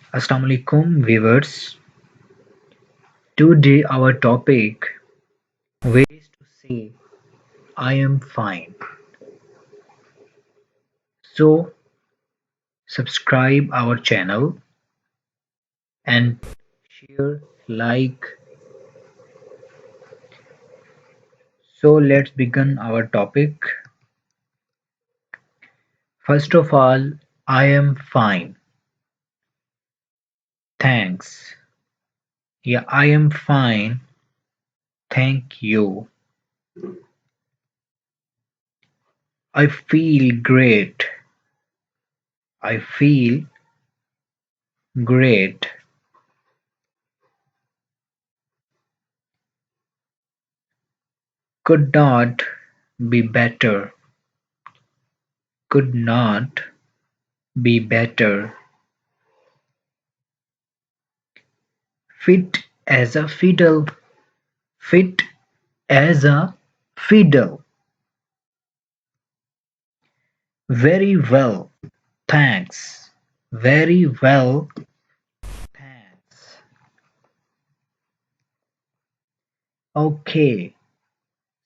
Assalamualaikum viewers. Today our topic ways to say I am fine. So subscribe our channel and share like. So let's begin our topic. First of all, I am fine. Thanks. Yeah, I am fine. Thank you. I feel great. I feel great. Could not be better. Could not be better. Fit as a fiddle. Fit as a fiddle. Very well, thanks. Very well, thanks. Okay,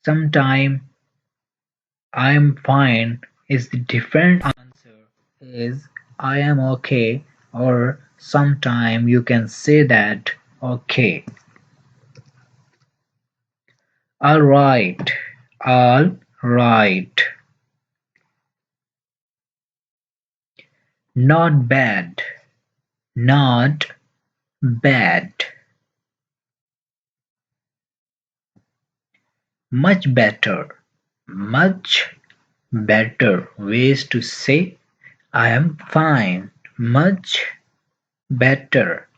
sometime I'm fine is the different answer is I am okay, or sometime you can say that okay. Alright, alright. Not bad, not bad. Much better, much better ways to say I am fine, much better.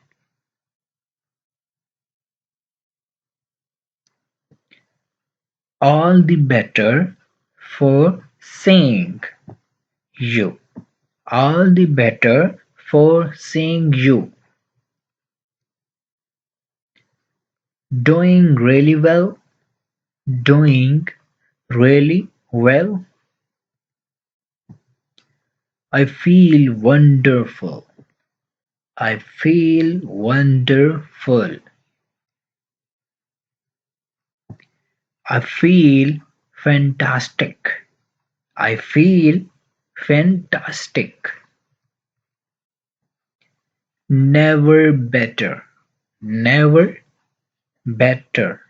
All the better for seeing you. All the better for seeing you. Doing really well. Doing really well. I feel wonderful. I feel wonderful. I feel fantastic. I feel fantastic. Never better. Never better.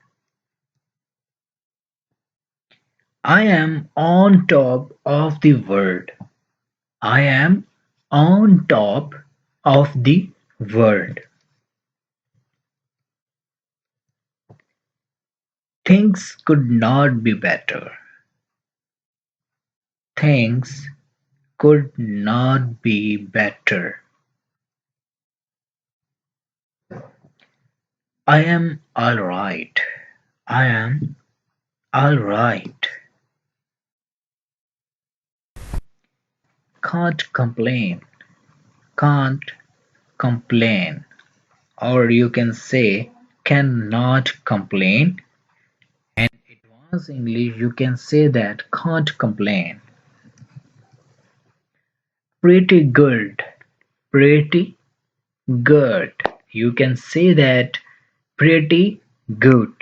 I am on top of the world. I am on top of the world. Things could not be better. Things could not be better. I am alright. I am alright. Can't complain. Can't complain. Or you can say cannot complain. And advanced English you can say that can't complain. Pretty good. Pretty good. You can say that pretty good.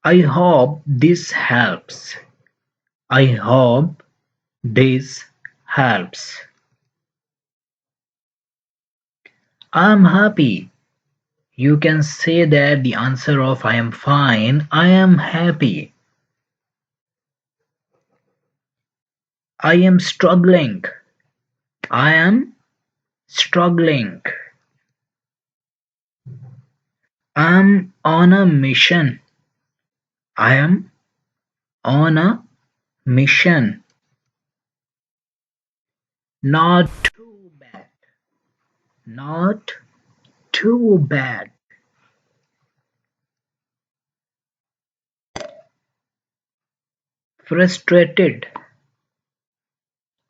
I hope this helps. I hope this helps. I'm happy. You can say that the answer of I am fine. I am happy. I am struggling. I am struggling. I'm on a mission. I am on a mission. Not too bad. Not too bad. Frustrated.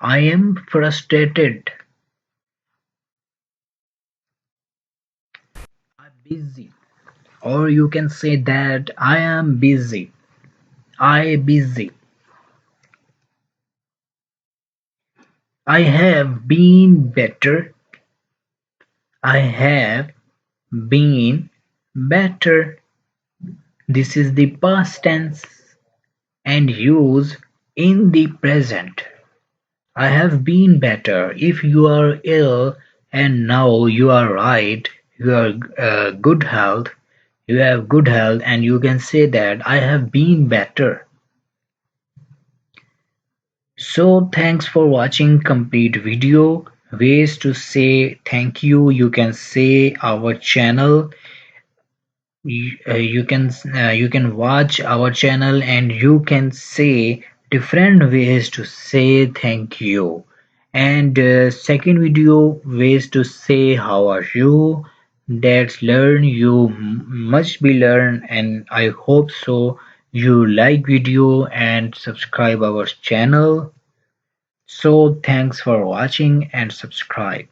I am frustrated. I'm busy. Or you can say that I am busy. I busy. I have been better. I have been better. This is the past tense and used in the present. I have been better. If you are ill and now you are right, you are good health, you have good health and you can say that I have been better. So thanks for watching complete video. Ways to say thank you. You can say our channel. You can watch our channel and you can say different ways to say thank you. And second video ways to say how are you. That's learn you must be learn and I hope so you like video and subscribe our channel. So thanks for watching and subscribe.